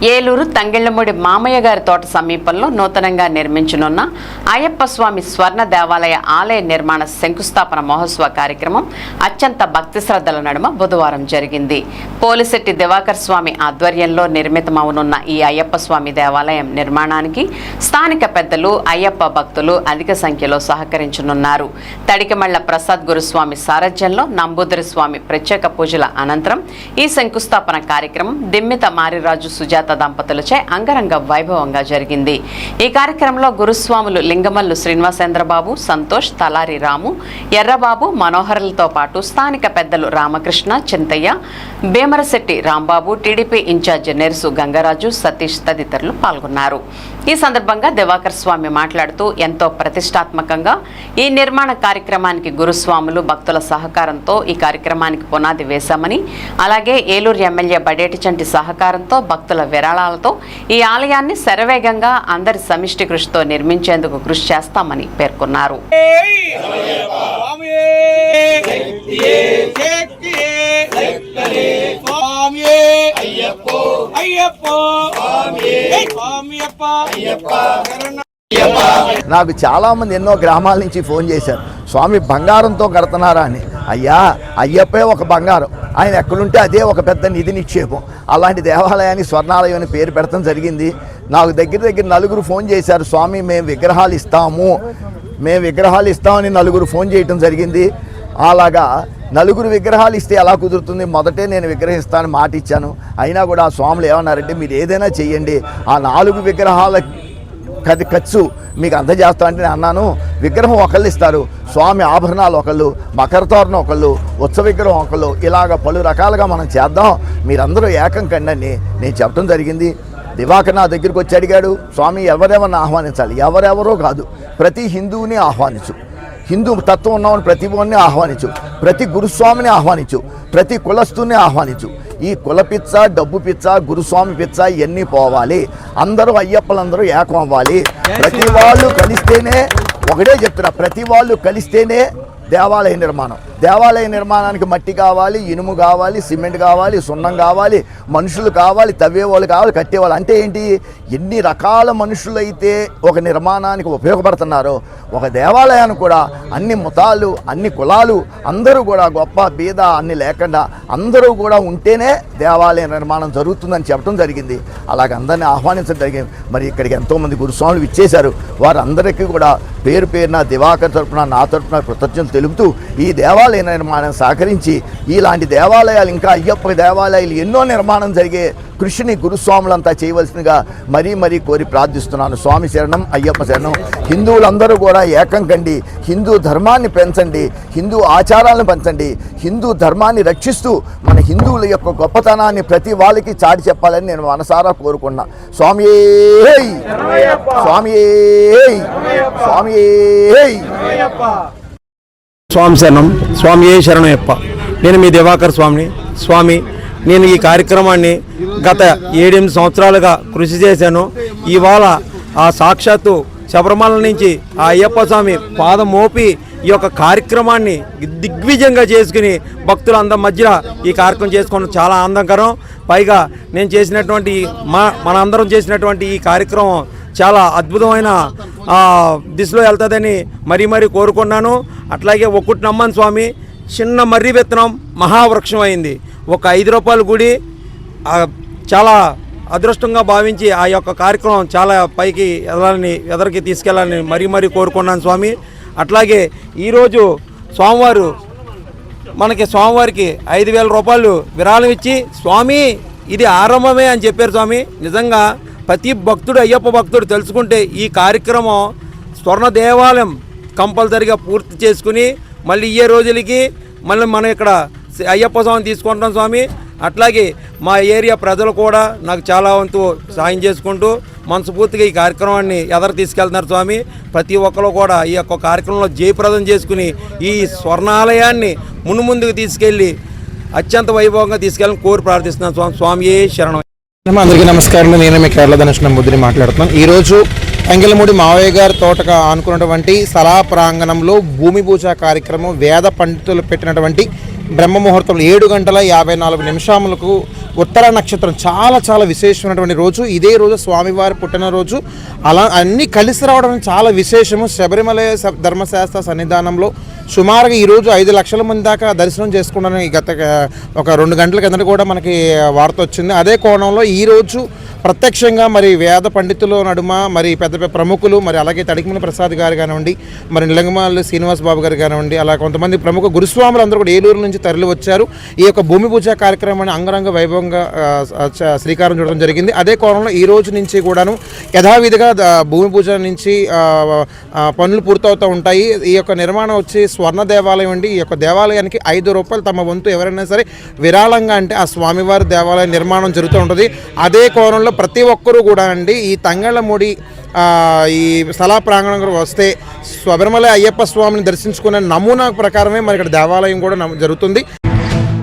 ఏలూరు తంగెళ్లమూడి మామయ్య గారి తోట సమీపంలో నూతనంగా నిర్మించనున్న అయ్యప్ప స్వామి స్వర్ణ దేవాలయ ఆలయ నిర్మాణ శంకుస్థాపన మహోత్సవ కార్యక్రమం అత్యంత భక్తి శ్రద్ధల నడుమ బుధవారం జరిగింది. పోలిశెట్టి దివాకర్ స్వామి ఆధ్వర్యంలో నిర్మితమవనున్న ఈ అయ్యప్ప స్వామి దేవాలయం నిర్మాణానికి స్థానిక పెద్దలు, అయ్యప్ప భక్తులు అధిక సంఖ్యలో సహకరించనున్నారు. తడికిమళ్ల ప్రసాద్ గురుస్వామి సారథ్యంలో నంబూదరి స్వామి ప్రత్యేక పూజల అనంతరం ఈ శంకుస్థాపన కార్యక్రమం దిమ్మిత మారిరాజు సుజాత దంపతులచే అంగరంగ వైభవంగా జరిగింది. ఈ కార్యక్రమంలో గురుస్వాములు లింగమల్లు శ్రీనివాసేంద్రబాబు, సంతోష్, తలారి రాము, ఎర్రబాబు, మనోహర్లతో పాటు స్థానిక పెద్దలు రామకృష్ణ, చింతయ్య, భీమరశెట్టి రాంబాబు, టీడీపీ ఇన్ఛార్జి నెర్సు గంగరాజు, సతీష్ తదితరులు పాల్గొన్నారు. ఈ సందర్భంగా దివాకర్ స్వామి మాట్లాడుతూ ఎంతో ప్రతిష్టాత్మకంగా ఈ నిర్మాణ కార్యక్రమానికి గురుస్వాములు భక్తుల సహకారంతో ఈ కార్యక్రమానికి పునాది వేశామని, అలాగే ఏలూరు ఎమ్మెల్యే బడేటి చంటి సహకారంతో భక్తుల విరాళాలతో ఈ ఆలయాన్ని శరవేగంగా అందరి సమిష్టి కృషితో నిర్మించేందుకు కృషి చేస్తామని పేర్కొన్నారు. నాకు చాలామంది ఎన్నో గ్రామాల నుంచి ఫోన్ చేశారు, స్వామి బంగారంతో కడుతున్నారా అని. అయ్యా, అయ్యప్పే ఒక బంగారం, ఆయన ఎక్కడుంటే అదే ఒక పెద్ద నిధి నిక్షేపం. అలాంటి దేవాలయాన్ని స్వర్ణాలయం అని పేరు పెడతాం జరిగింది. నాకు దగ్గర నలుగురు ఫోన్ చేశారు, స్వామి మేము విగ్రహాలు ఇస్తామని నలుగురు ఫోన్ చేయటం జరిగింది. అలాగా నలుగురు విగ్రహాలు ఇస్తే ఎలా కుదురుతుంది? మొదటే నేను విగ్రహిస్తానని మాట ఇచ్చాను. అయినా కూడా ఆ స్వాములు ఏమన్నారంటే, మీరు ఏదైనా చెయ్యండి, ఆ 4 విగ్రహాల ఖర్చు మీకు అందజేస్తామంటే నేను అన్నాను, విగ్రహం ఒకళ్ళు ఇస్తారు, స్వామి ఆభరణాలు ఒకళ్ళు, మకర తోరణం ఒకళ్ళు, ఉత్సవ విగ్రహం ఒకళ్ళు, ఇలాగ పలు రకాలుగా మనం చేద్దాం, మీరందరూ ఏకం కండి అని నేను చెప్పడం జరిగింది. దివాకర్ నా దగ్గరికి వచ్చి అడిగాడు, స్వామి ఎవరెవరిని ఆహ్వానించాలి? ఎవరెవరో కాదు, ప్రతి హిందువుని ఆహ్వానించు, హిందూ తత్వం ఉన్నవాడిని ప్రతి వాడిని ఆహ్వానించు, ప్రతి గురుస్వామిని ఆహ్వానించు, ప్రతి కులస్తుని ఆహ్వానించు. ఈ కుల పిచ్చ, డబ్బు పిచ్చ, గురుస్వామి పిచ్చ ఇవన్నీ పోవాలి. అందరూ అయ్యప్పలందరూ ఏకం అవ్వాలి. ప్రతి వాళ్ళు కలిస్తేనే, ఒకటే చెప్తున్నా, ప్రతి వాళ్ళు కలిస్తేనే దేవాలయ నిర్మాణం. దేవాలయ నిర్మాణానికి మట్టి కావాలి, ఇనుము కావాలి, సిమెంట్ కావాలి, సున్నం కావాలి, మనుషులు కావాలి, తవ్వేవాళ్ళు కావాలి, కట్టేవాళ్ళు. అంటే ఏంటి? ఎన్ని రకాల మనుషులు అయితే ఒక నిర్మాణానికి ఉపయోగపడుతున్నారో, ఒక దేవాలయానికి కూడా అన్ని మతాలు, అన్ని కులాలు, అందరూ కూడా గొప్ప బీద అన్ని లేకుండా అందరూ కూడా ఉంటేనే దేవాలయ నిర్మాణం జరుగుతుందని చెప్పడం జరిగింది. అలాగే అందరినీ ఆహ్వానించడం జరిగింది. మరి ఇక్కడికి ఎంతోమంది గురుస్వాములు ఇచ్చేశారు. వారందరికీ కూడా పేరు పేరున దివాకర్ తరపున, నా తరపున కృతజ్ఞతలు తెలుపుతూ ఈ దేవాలయ నిర్మాణం సహకరించి ఇలాంటి దేవాలయాలు, ఇంకా అయ్యప్ప దేవాలయాలు ఎన్నో నిర్మాణం జరిగే కృషిని గురుస్వాములంతా చేయవలసిందిగా మరీ కోరి ప్రార్థిస్తున్నాను. స్వామి శరణం, అయ్యప్ప శరణం. హిందువులందరూ కూడా ఏకం కండి, హిందూ ధర్మాన్ని పెంచండి, హిందూ ఆచారాలను పెంచండి, హిందూ ధర్మాన్ని రక్షిస్తూ మన హిందువుల యొక్క గొప్పతనాన్ని ప్రతి వాళ్ళకి చాటి చెప్పాలని నేను మనసారా కోరుకున్నా. స్వామి స్వామి స్వామి స్వామి శరణం, స్వామి శరణయ్యప్ప. నేను మీ దివాకర్ స్వామిని. స్వామి, నేను ఈ కార్యక్రమాన్ని గత 7-8 సంవత్సరాలుగా కృషి చేశాను. ఇవాళ ఆ సాక్షాత్తు శబరిమల నుంచి ఆ అయ్యప్ప స్వామి పాదం మోపి ఈ యొక్క కార్యక్రమాన్ని దిగ్విజయంగా చేసుకుని భక్తులందరి మధ్య ఈ కార్యక్రమం చేసుకోవడం చాలా ఆనందకరం. పైగా నేను చేసినటువంటి మనందరం చేసినటువంటి ఈ కార్యక్రమం చాలా అద్భుతమైన దిశలో వెళ్తుందని మరీ కోరుకున్నాను. అట్లాగే ఒక్కటి నమ్మన్ స్వామి చిన్న మర్రి విత్తనం మహావృక్షం అయింది. ఒక 5 రూపాయల గుడి చాలా అదృష్టంగా భావించి ఆ యొక్క కార్యక్రమం చాలా పైకి ఎదరికి తీసుకెళ్లాలని మరీ కోరుకున్నాను స్వామి. అట్లాగే ఈరోజు స్వామివారికి 5,000 రూపాయలు విరాళం ఇచ్చి, స్వామి ఇది ఆరంభమే అని చెప్పారు స్వామి. నిజంగా ప్రతి భక్తుడు, అయ్యప్ప భక్తుడు తెలుసుకుంటే ఈ కార్యక్రమం స్వర్ణ దేవాలయం కంపల్సరిగా పూర్తి చేసుకుని మళ్ళీ ఈ రోజులకి మళ్ళీ మనం ఇక్కడ అయ్యప్ప స్వామిని తీసుకుంటాం స్వామి. అట్లాగే మా ఏరియా ప్రజలు కూడా నాకు చాలా వంతు సాయం చేసుకుంటూ మనస్ఫూర్తిగా ఈ కార్యక్రమాన్ని ఎదరు తీసుకెళ్తున్నారు స్వామి. ప్రతి ఒక్కరు కూడా ఈ యొక్క కార్యక్రమంలో జయప్రదం చేసుకుని ఈ స్వర్ణాలయాన్ని ముందుకు తీసుకెళ్ళి అత్యంత వైభవంగా తీసుకెళ్ళని కోరి ప్రార్థిస్తున్నాను స్వామి. స్వామియే శరణం. అందరికీ నమస్కారం. నేను మీ కేరళ ధనుష్ నంబూదిరి మాట్లాడుతున్నాను. ఈరోజు తంగెళ్లమూడి మావయ్య గారి తోటగా ఆనుకున్నటువంటి స్థలా ప్రాంగణంలో భూమి పూజ కార్యక్రమం వేద పండితులు పెట్టినటువంటి బ్రహ్మ ముహూర్తం 7 గంటల 54 నిమిషాలకు ఉత్తర నక్షత్రం చాలా చాలా విశేషమైనటువంటి రోజు. ఇదే రోజు స్వామివారి పుట్టినరోజు. అలా అన్నీ కలిసి రావడం చాలా విశేషము. శబరిమల ధర్మశాస్త్ర సన్నిధానంలో సుమారుగా ఈరోజు 5 లక్షల మంది దాకా దర్శనం చేసుకున్నాను. గత ఒక 2 గంటల కిందట కూడా మనకి వార్త వచ్చింది. అదే కోణంలో ఈరోజు ప్రత్యక్షంగా మరి వేద పండితుల నడుమ మరి పెద్ద పెద్ద ప్రముఖులు, మరి అలాగే తడికిమల ప్రసాద్ గారు కానివ్వండి, మరి నిలంగమాల శ్రీనివాస్ బాబు గారు కానివ్వండి, అలా కొంతమంది ప్రముఖ గురుస్వాములు అందరూ కూడా ఏలూరు నుంచి తరలి వచ్చారు. ఈ యొక్క భూమి పూజ కార్యక్రమాన్ని అంగరంగ వైభవంగా శ్రీకారం చుట్టడం జరిగింది. అదే కోణంలో ఈ రోజు నుంచి కూడాను యథావిధిగా భూమి పూజ నుంచి పనులు పూర్తవుతూ ఉంటాయి. ఈ యొక్క నిర్మాణం వచ్చి స్వర్ణ దేవాలయం అండి. ఈ యొక్క దేవాలయానికి 5 రూపాయలు తమ వంతు ఎవరైనా సరే విరాళంగా అంటే ఆ స్వామివారి దేవాలయ నిర్మాణం జరుగుతూ ఉంటుంది. అదే కోణంలో ప్రతి ఒక్కరూ కూడా అండి ఈ తంగళ్ళమూడి ఈ స్థల ప్రాంగణం వస్తే శబరిమల అయ్యప్ప స్వామిని దర్శించుకునే నమూనా ప్రకారమే మరి ఇక్కడ దేవాలయం కూడా జరుగుతుంది.